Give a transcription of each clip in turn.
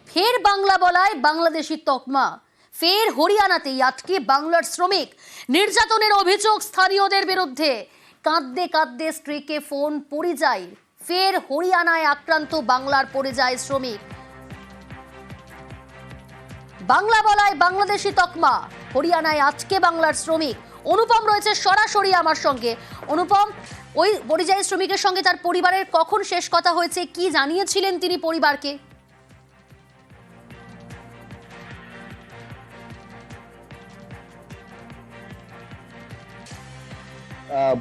ফের বাংলা বলায় বাংলাদেশি তকমা, ফের হরিয়ানাতেই আটকে বাংলার শ্রমিক। নির্যাতনের অভিযোগ স্থানীয়দের বিরুদ্ধে। কাঁদতে কাঁদতে স্ত্রীকে ফোন পরিযায়ী। ফের হরিয়ানায় আক্রান্ত বাংলার পরিযায়ী শ্রমিক। বাংলা বলায় বাংলাদেশি তকমা, হরিয়ানায় আটকে বাংলার শ্রমিক। অনুপম রয়েছে সরাসরি আমার সঙ্গে। অনুপম, ওই পরিযায়ী শ্রমিকের সঙ্গে তার পরিবারের কখন শেষ কথা হয়েছে, কি জানিয়েছিলেন তিনি পরিবারকে?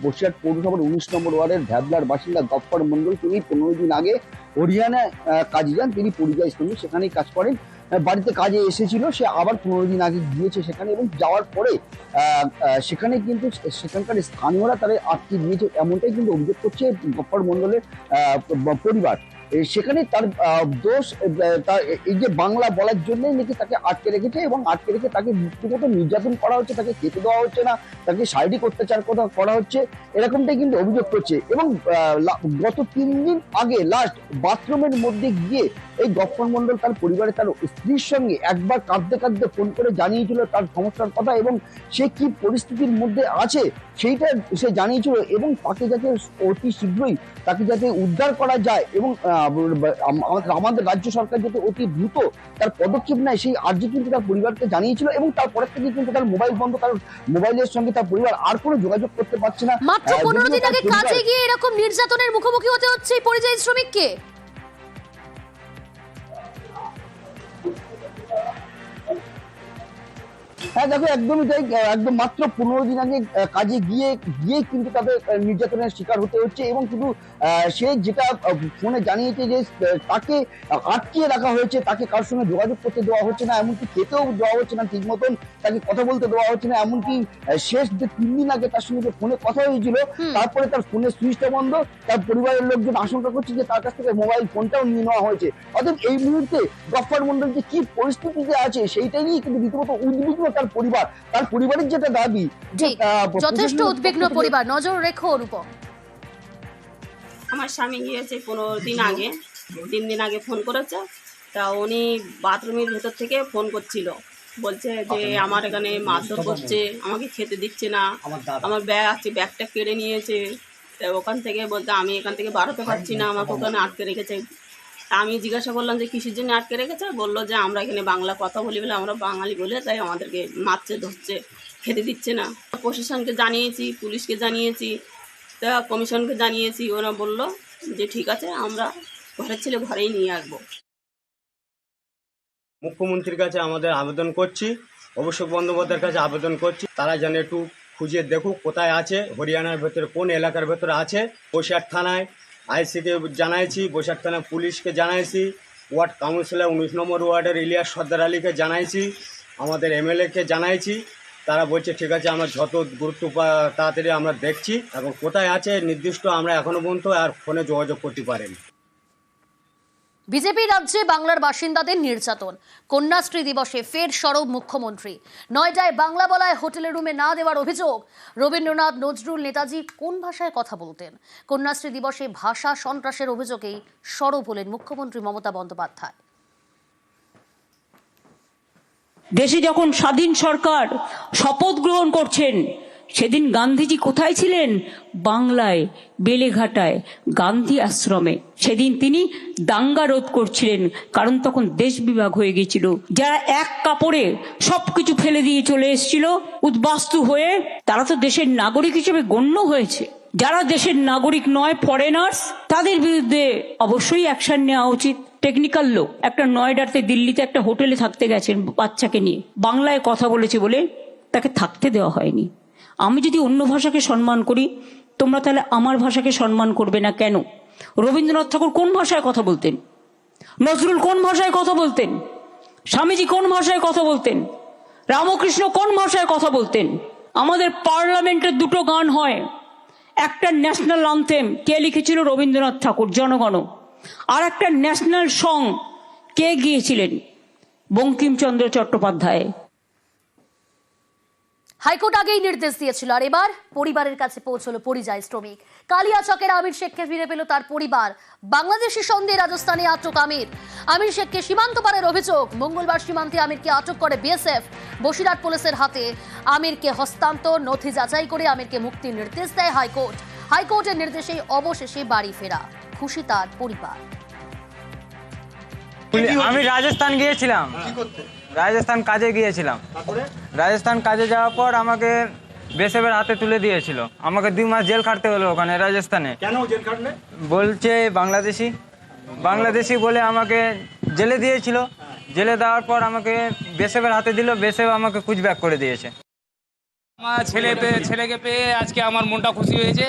বসিরহাট পৌরসভার 19 নম্বর ওয়ার্ডের ভ্যাবলার বাসিন্দা গফফর মন্ডল, তিনি 15 দিন আগে হরিয়ানা কাজে যান। তিনি পরিযায়ী শ্রমিক, সেখানেই কাজ করেন। বাড়িতে কাজে এসেছিল, সে আবার 15 দিন আগে গিয়েছে সেখানে, এবং যাওয়ার পরে সেখানে কিন্তু সেখানকার স্থানীয়রা তারা আটকে দিয়েছে, এমনটাই কিন্তু অভিযোগ করছে গফফর মন্ডলের পরিবার। সেখানে তার দোষ, এই যে বাংলা বলার জন্যই নাকি তাকে আটকে রেখেছে, এবং আটকে রেখে তাকে রীতিমতো নির্যাতন করা হচ্ছে, তাকে খেতে দেওয়া হচ্ছে না, তাকে শারীরিক অত্যাচার করা হচ্ছে, এরকমটাই কিন্তু অভিযোগ করছে। এবং গত 3 দিন আগে লাস্ট বাথরুমের মধ্যে গিয়ে এই গফফর মন্ডল তার পরিবারে তার স্ত্রীর সঙ্গে একবার কাঁদতে কাঁদতে ফোন করে জানিয়েছিল তার সমস্যার কথা, এবং সে কি পরিস্থিতির মধ্যে আছে সেইটা সে জানিয়েছিল, এবং তাকে যাতে অতি শীঘ্রই তাকে যাতে উদ্ধার করা যায়, এবং আমাদের রাজ্য সরকার যাতে অতি দ্রুত তার পদক্ষেপ নেয় সেই আর্জি কিন্তু তার পরিবারকে জানিয়েছিল। এবং তারপরের থেকে কিন্তু তার মোবাইল বন্ধ, তার মোবাইলের সঙ্গে তার পরিবার আর কোনো যোগাযোগ করতে পারছে না। মাত্র 15 দিন আগে কাজে গিয়ে এরকম নির্যাতনের মুখোমুখি হতে হচ্ছে এই পরিযায়ী শ্রমিককে। হ্যাঁ দেখো, একদমই তাই। একদম মাত্র 15 দিন আগে কাজে গিয়ে কিন্তু তাদের নির্যাতনের শিকার হতে হচ্ছে। এবং শুধু সে যেটা ফোনে জানিয়েছে যে তাকে আটকিয়ে রাখা হয়েছে, তাকে কার সঙ্গে যোগাযোগ করতে দেওয়া হচ্ছে না, এমনকি খেতেও দেওয়া হচ্ছে না ঠিক মতন, তাকে কথা বলতে দেওয়া হচ্ছে না। এমনকি শেষ যে 3 দিন আগে তার সঙ্গে যে ফোনে কথা হয়েছিল, তারপরে তার ফোনের সুইচটা বন্ধ। তার পরিবারের লোকজন আশঙ্কা করছে যে তার কাছ থেকে মোবাইল ফোনটাও নিয়ে নেওয়া হয়েছে। অর্থাৎ এই মুহূর্তে গফফর মন্ডল যে কি পরিস্থিতিতে আছে সেইটা নিয়ে কিন্তু রীতিমতো উদ্বিগ্ন তার পরিবার। তার পরিবারের যেটা দাবি, যথেষ্ট উদ্বিগ্ন পরিবার। নজর রেখো অনুপম। আমার স্বামী গিয়েছে 15 দিন আগে, 3 দিন আগে ফোন করেছে। তা উনি বাথরুমের ভেতর থেকে ফোন করছিল, বলছে যে আমার এখানে মারধর করছে, আমাকে খেতে দিচ্ছে না, আমার ব্যাগ আছে, ব্যাগটা কেড়ে নিয়েছে। তা ওখান থেকে বলতে আমি এখান থেকে বাড়াতে পারছি না, আমাকে ওখানে আটকে রেখেছে। তা আমি জিজ্ঞাসা করলাম যে কিসের জন্য আটকে রেখেছে। বললো যে আমরা এখানে বাংলা কথা বলি বলে, আমরা বাঙালি বলে তাই আমাদেরকে মারছে, ধরছে, খেতে দিচ্ছে না। প্রশাসনকে জানিয়েছি, পুলিশকে জানিয়েছি, তা কমিশনকে জানিয়েছি। ওরা বললো যে ঠিক আছে, আমরা ঘরের ছেলে ঘরেই নিয়ে আসবো। মুখ্যমন্ত্রীর কাছে আমাদের আবেদন করছি, অভিষেক বন্দ্যোপাধ্যায়ের কাছে আবেদন করছি, তারা যেন একটু খুঁজে দেখুক কোথায় আছে, হরিয়ানার ভেতরে কোন এলাকার ভেতরে আছে। বসিরহাট থানায় আইসিকে জানাইছি, বসিরহাট থানায় পুলিশকে জানাইছি, ওয়ার্ড কাউন্সিলর 19 নম্বর ওয়ার্ডের ইলিয়াস সর্দার আলীকে জানাইছি, আমাদের এমএলএকে জানাইছি। তারা বলছে ঠিক আছে, আমরা যত গুরুত্ব তাড়াতাড়ি আমরা দেখছি। এখন কোথায় আছে নির্দিষ্ট আমরা এখনো পর্যন্ত আর ফোনে যোগাযোগ করতে পারিনি। বিজেপি রাজ্যে বাংলার বাসিন্দাদের নির্যাতন। কন্যাশ্রী দিবসে ফের সরব মুখ্যমন্ত্রী। নয়ডায় বাংলা বলায় হোটেলের রুমে না দেওয়ার অভিযোগ। রবীন্দ্রনাথ, নজরুল, নেতাজি কোন ভাষায় কথা বলতেন? কন্যাশ্রী দিবসে ভাষা সন্ত্রাসের অভিযোগেই সরব হলেন মুখ্যমন্ত্রী মমতা বন্দ্যোপাধ্যায়। দেশে যখন স্বাধীন সরকার শপথ গ্রহণ করছেন, সেদিন গান্ধীজি কোথায় ছিলেন? বাংলায়, বেলেঘাটায়, গান্ধী আশ্রমে। সেদিন তিনি দাঙ্গা রোধ করছিলেন, কারণ তখন দেশ বিভাগ হয়ে গিয়েছিল। যারা এক কাপড়ে সবকিছু ফেলে দিয়ে চলে এসেছিল উদ্বাস্তু হয়ে, তারা তো দেশের নাগরিক হিসেবে গণ্য হয়েছে। যারা দেশের নাগরিক নয়, ফরেনার্স, তাদের বিরুদ্ধে অবশ্যই অ্যাকশন নেওয়া উচিত। টেকনিক্যাল লোক একটা নয়ডাতে, দিল্লিতে একটা হোটেলে থাকতে গেছেন বাচ্চাকে নিয়ে, বাংলায় কথা বলেছে বলে তাকে থাকতে দেওয়া হয়নি। আমি যদি অন্য ভাষাকে সম্মান করি, তোমরা তাহলে আমার ভাষাকে সম্মান করবে না কেন? রবীন্দ্রনাথ ঠাকুর কোন ভাষায় কথা বলতেন? নজরুল কোন ভাষায় কথা বলতেন? স্বামীজি কোন ভাষায় কথা বলতেন? রামকৃষ্ণ কোন ভাষায় কথা বলতেন? আমাদের পার্লামেন্টের 2টো গান হয়, একটা ন্যাশনাল অ্যান্থেম কে লিখেছিল? রবীন্দ্রনাথ ঠাকুর, জনগণ। আর একটা ন্যাশনাল সং কে গিয়েছিলেন? বঙ্কিমচন্দ্র চট্টোপাধ্যায়। হাইকোর্ট আগেই নির্দেশ দিয়েছিল, আর এবার পরিবারের কাছে পৌঁছলো পরিযায়ী শ্রমিক। কালিয়াচকের আমির শেখকে ফিরে পেল তার পরিবার। বাংলাদেশি সন্দেহে রাজস্থানে আটক আমির শেখকে সীমান্ত পারের অভিযোগ। মঙ্গলবার সীমান্তে আমিরকে আটক করে বিএসএফ। বসিরহাট পুলিশের হাতে আমিরকে হস্তান্তর, নথি যাচাই করে আমিরকে মুক্তির নির্দেশ দেয় হাইকোর্ট। হাইকোর্টের নির্দেশেই অবশেষে বাড়ি ফেরা। খুশি তার পরিবার। আমি রাজস্থান গিয়েছিলাম, রাজস্থান কাজে গিয়েছিলাম। রাজস্থান কাজে যাওয়ার পর আমাকে বিএসএফের হাতে তুলে দিয়েছিল। আমাকে 2 মাস জেল খাটতে হলো ওখানে রাজস্থানে। কেন জেল খাটলে? বলছে বাংলাদেশি বলে আমাকে জেলে দিয়েছিল। জেলে দেওয়ার পর আমাকে বিএসএফের হাতে দিল। বিএসএফ আমাকে কুচব্যাক করে দিয়েছে। আমার ছেলেকে পেয়ে আজকে আমার মনটা খুশি হয়েছে।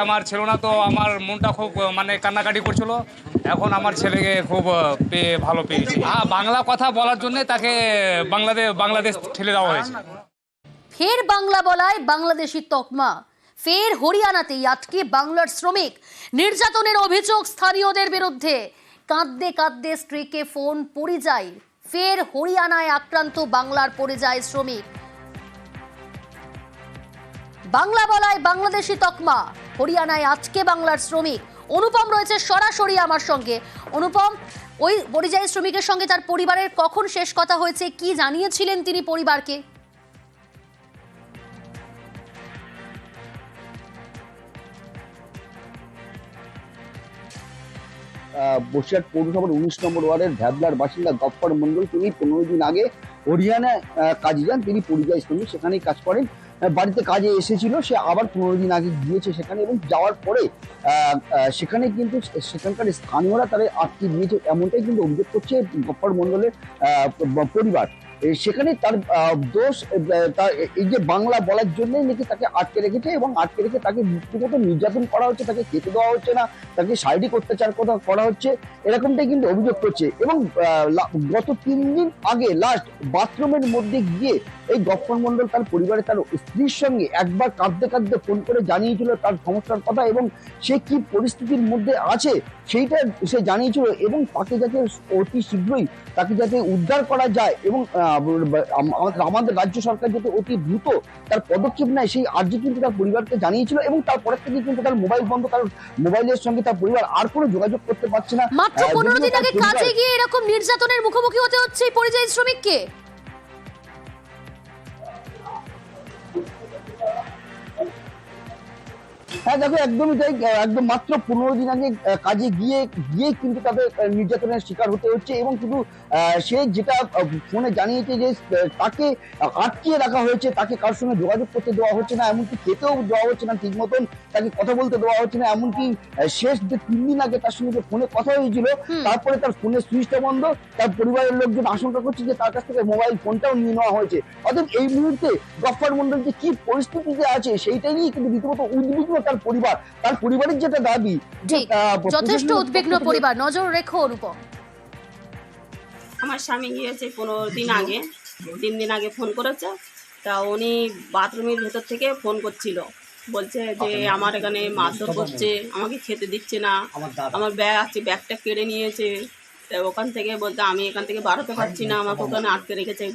আমার ছিল না তো আমার মনটা খুব কান্নাকাটি করছিল। এখন আমার ছেলেকে খুব ভালো পেয়েছি। বাংলা কথা বলার জন্য তাকে বাংলাদেশ ঠেলে দেওয়া হয়েছে। ফের বাংলা বলায় বাংলাদেশি তকমা। ফের হরিয়ানাতেই আটকে বাংলার শ্রমিক। নির্যাতনের অভিযোগ স্থানীয়দের বিরুদ্ধে। কাঁদতে কাঁদতে স্ত্রীকে ফোন পরিযায়ী। ফের হরিয়ানায় আক্রান্ত বাংলার পরিযায়ী শ্রমিক। বাংলা বলায় বাংলাদেশি তকমা। হরিয়ানায় আজকে বাংলার শ্রমিক। অনুপম রয়েছে সরাসরি আমার সঙ্গে। অনুপম, ওই পরিযায়ী শ্রমিকের সঙ্গে তার পরিবারের কখন শেষ কথা হয়েছে, কি জানিয়েছিলেন তিনি পরিবারকে? বসিরহাট পৌরসভার 19 নম্বর ওয়ার্ডের ভ্যাবলার বাসিন্দা গফফর মন্ডল, তিনি 15 দিন আগে হরিয়ানায় কাজে যান। তিনি পরিযায়ী শ্রমিক, সেখানেই কাজ করেন। বাড়িতে কাজে এসেছিল, সে আবার 15 দিন আগে গিয়েছে সেখানে, এবং যাওয়ার পরে সেখানে কিন্তু সেখানকার স্থানীয়রা তারা আটকে দিয়েছে, এমনটাই কিন্তু অভিযোগ করছে গফফর মন্ডলের পরিবার। সেখানে তার দোষ, এই যে বাংলা বলার জন্যই নাকি তাকে আটকে রেখেছে, এবং আটকে রেখে তাকে ব্যক্তিগত নির্যাতন করা হচ্ছে, তাকে খেতে দেওয়া হচ্ছে না, তাকে শারীরিক অত্যাচার করা হচ্ছে, এরকমটাই কিন্তু অভিযোগ করছে। এবং গত 3 দিন আগে লাস্ট বাথরুমের মধ্যে গিয়ে এই গফফর মন্ডল তার পরিবারে তার স্ত্রীর সঙ্গে একবার কাঁদতে কাঁদতে ফোন করে জানিয়েছিল তার সমস্যার কথা, এবং সে কি পরিস্থিতির মধ্যে আছে সেইটা সে জানিয়েছিল, এবং তাকে যাতে অতি শীঘ্রই তাকে যাতে উদ্ধার করা যায়, এবং আমাদের রাজ্য সরকার যাতে অতি দ্রুত তার পদক্ষেপ নেয় সেই আর্জি কিন্তু তার পরিবারকে জানিয়েছিল। এবং তারপরে থেকে কিন্তু তার মোবাইল বন্ধ, তার মোবাইলের সঙ্গে তার পরিবার আর কোনো যোগাযোগ করতে পারছে না। মাত্র 15 দিন আগে কাজে গিয়ে এরকম নির্যাতনের মুখোমুখি হতে হচ্ছে এই পরিযায়ী শ্রমিককে। হ্যাঁ দেখো, একদমই তাই। একদম মাত্র 15 দিন আগে কাজে গিয়ে কিন্তু তাদের নির্যাতনের শিকার হতে হচ্ছে। এবং শুধু সে যেটা ফোনে জানিয়েছে যে তাকে আটকিয়ে রাখা হয়েছে, তাকে কারোর সঙ্গে যোগাযোগ করতে দেওয়া হচ্ছে না, এমনকি খেতেও দেওয়া হচ্ছে না ঠিক মতন, তাকে কথা বলতে দেওয়া হচ্ছে না। এমনকি শেষ যে 3 দিন আগে তার সঙ্গে যে ফোনে কথা হয়েছিল, তারপরে তার ফোনের সুইচটা বন্ধ। তার পরিবারের লোকজন আশঙ্কা করছে যে তার কাছ থেকে মোবাইল ফোনটাও নিয়ে নেওয়া হয়েছে। অতএব এই মুহূর্তে গফফর মন্ডল যে কি পরিস্থিতিতে আছে সেইটা নিয়ে কিন্তু রীতিমতো উদ্বিগ্ন তার পরিবার। তার পরিবারের যেটা দাবি, যথেষ্ট উদ্বিগ্ন পরিবার। নজর রেখো অনুপম। আমার স্বামী গিয়েছে 15 দিন আগে, 3 দিন আগে ফোন করেছে। তা উনি বাথরুমের ভেতর থেকে ফোন করছিল, বলছে যে আমার এখানে মারধর করছে, আমাকে খেতে দিচ্ছে না, আমার ব্যাগ আছে, ব্যাগটা কেড়ে নিয়েছে। তা ওখান থেকে বলতে আমি এখান থেকে বাড়াতে পারছি না, আমাকে ওখানে আটকে রেখেছে।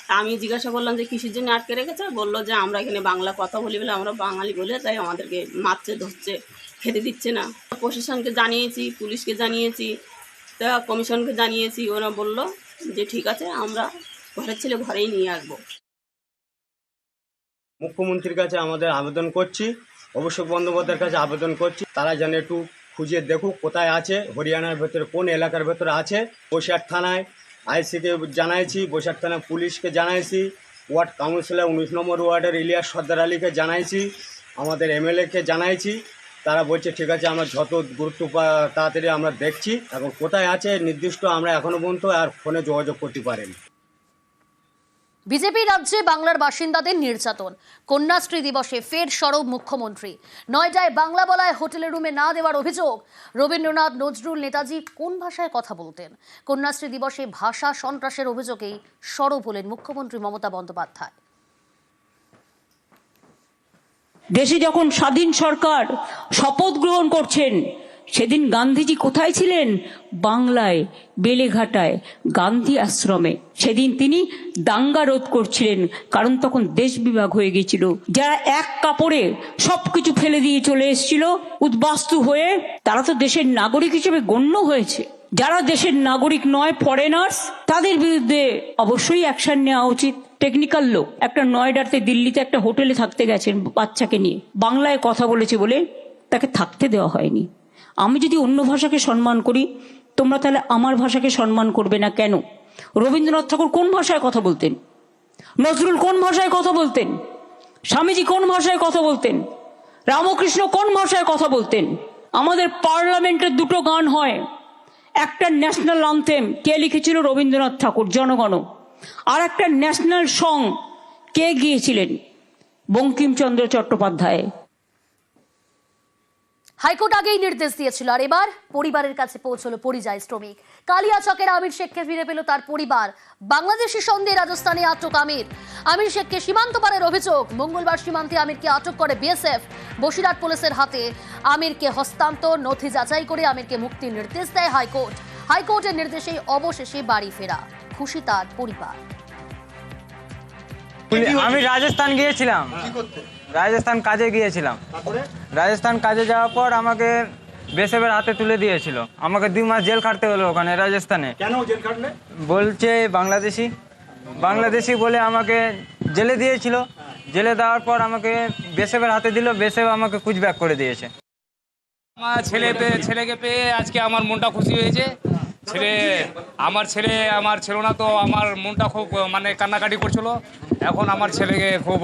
তা আমি জিজ্ঞাসা করলাম যে কিসের জন্য আটকে রেখেছে। বললো যে আমরা এখানে বাংলা কথা বলি বলে, আমরা বাঙালি বলে তাই আমাদেরকে মারছে, ধরছে, খেতে দিচ্ছে না। প্রশাসনকে জানিয়েছি, পুলিশকে জানিয়েছি, তা কমিশনকে জানিয়েছি। ওরা বললো যে ঠিক আছে, আমরা ঘরের ছেলে ঘরেই নিয়ে আসবো। মুখ্যমন্ত্রীর কাছে আমাদের আবেদন করছি, অভিষেক বন্দ্যোপাধ্যায়ের কাছে আবেদন করছি, তারা যেন একটু খুঁজে দেখুক কোথায় আছে, হরিয়ানার ভেতরে কোন এলাকার ভেতরে আছে। বসিরহাট থানায় আইসিকে জানাইছি, বসিরহাট থানায় পুলিশকে জানাইছি, ওয়ার্ড কাউন্সিলর 19 নম্বর ওয়ার্ডের ইলিয়াস সর্দার আলীকে জানাইছি, আমাদের এমএলএকে জানাইছি। তারা বলছে ঠিক আছে, আমরা যত গুরুত্ব তাড়াতাড়ি আমরা দেখছি। এখন কোথায় আছে নির্দিষ্ট আমরা এখনো পর্যন্ত আর ফোনে যোগাযোগ করতে পারিনি। বিজেপি রাজ্যে বাংলার বাসিন্দাদের নির্যাতন। কন্যাশ্রী দিবসে ফের সরব মুখ্যমন্ত্রী। নয়ডায় বাংলা বলায় হোটেলের রুমে না দেওয়ার অভিযোগ। রবীন্দ্রনাথ, নজরুল, নেতাজি কোন ভাষায় কথা বলতেন? কন্যাশ্রী দিবসে ভাষা সন্ত্রাসের অভিযোগেই সরব হলেন মুখ্যমন্ত্রী মমতা বন্দ্যোপাধ্যায়। দেশে যখন স্বাধীন সরকার শপথ গ্রহণ করছেন, সেদিন গান্ধীজি কোথায় ছিলেন? বাংলায়, বেলেঘাটায়, গান্ধী আশ্রমে। সেদিন তিনি দাঙ্গা রোধ করছিলেন, কারণ তখন দেশ বিভাগ হয়ে গেছিল। যারা এক কাপড়ে সবকিছু ফেলে দিয়ে চলে এসেছিল উদ্বাস্তু হয়ে, তারা তো দেশের নাগরিক হিসেবে গণ্য হয়েছে। যারা দেশের নাগরিক নয়, ফরেনার্স, তাদের বিরুদ্ধে অবশ্যই অ্যাকশন নেওয়া উচিত। টেকনিক্যাল লোক একটা নয়ডাতে, দিল্লিতে একটা হোটেলে থাকতে গেছেন বাচ্চাকে নিয়ে, বাংলায় কথা বলেছে বলে তাকে থাকতে দেওয়া হয়নি। আমি যদি অন্য ভাষাকে সম্মান করি, তোমরা তাহলে আমার ভাষাকে সম্মান করবে না কেন? রবীন্দ্রনাথ ঠাকুর কোন ভাষায় কথা বলতেন? নজরুল কোন ভাষায় কথা বলতেন? স্বামীজি কোন ভাষায় কথা বলতেন? রামকৃষ্ণ কোন ভাষায় কথা বলতেন? আমাদের পার্লামেন্টের দুটো গান হয়, একটা ন্যাশনাল অ্যান্থেম কে লিখেছিল? রবীন্দ্রনাথ ঠাকুর, জনগণ। আর একটা ন্যাশনাল সং কে গিয়েছিলেন? বঙ্কিমচন্দ্র চট্টোপাধ্যায়। হাইকোর্ট আগেই নির্দেশ দিয়েছিল, আর এবার পরিবারের কাছে পৌঁছলো পরিযায়ী শ্রমিক। কালিয়াচকের আমির শেখকে ফিরে পেল তার পরিবার। বাংলাদেশি সন্দেহে রাজস্থানে আটক আমির শেখকে সীমান্ত পারের অভিযোগ। মঙ্গলবার সীমান্তে আমিরকে আটক করে বিএসএফ। বসিরহাট পুলিশের হাতে আমিরকে হস্তান্তর, নথি যাচাই করে আমিরকে মুক্তির নির্দেশ দেয় হাইকোর্ট। হাইকোর্টের নির্দেশেই অবশেষে বাড়ি ফেরা। খুশি তার পরিবার। আমি রাজস্থান গিয়েছিলাম, রাজস্থান কাজে গিয়েছিলাম। রাজস্থান কাজে যাওয়ার পর আমাকে বিএসএফের হাতে তুলে দিয়েছিল। আমাকে 2 মাস জেল খাটতে হলো ওখানে রাজস্থানে। কেন জেল খাটলে? বলছে বাংলাদেশি বলে আমাকে জেলে দিয়েছিল। জেলে দেওয়ার পর আমাকে বিএসএফের হাতে দিল, বিএসএফ আমাকে কুচব্যাক করে দিয়েছে। আমার ছেলেকে পেয়ে আজকে আমার মনটা খুশি হয়েছে। আমার ছিল না তো আমার মনটা খুব মানে কান্নাকাটি করছিল। এখন আমার ছেলেকে খুব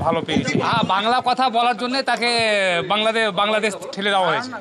ভালো পেয়েছি। বাংলা কথা বলার জন্য তাকে বাংলাদেশ ঠেলে দেওয়া হয়েছে।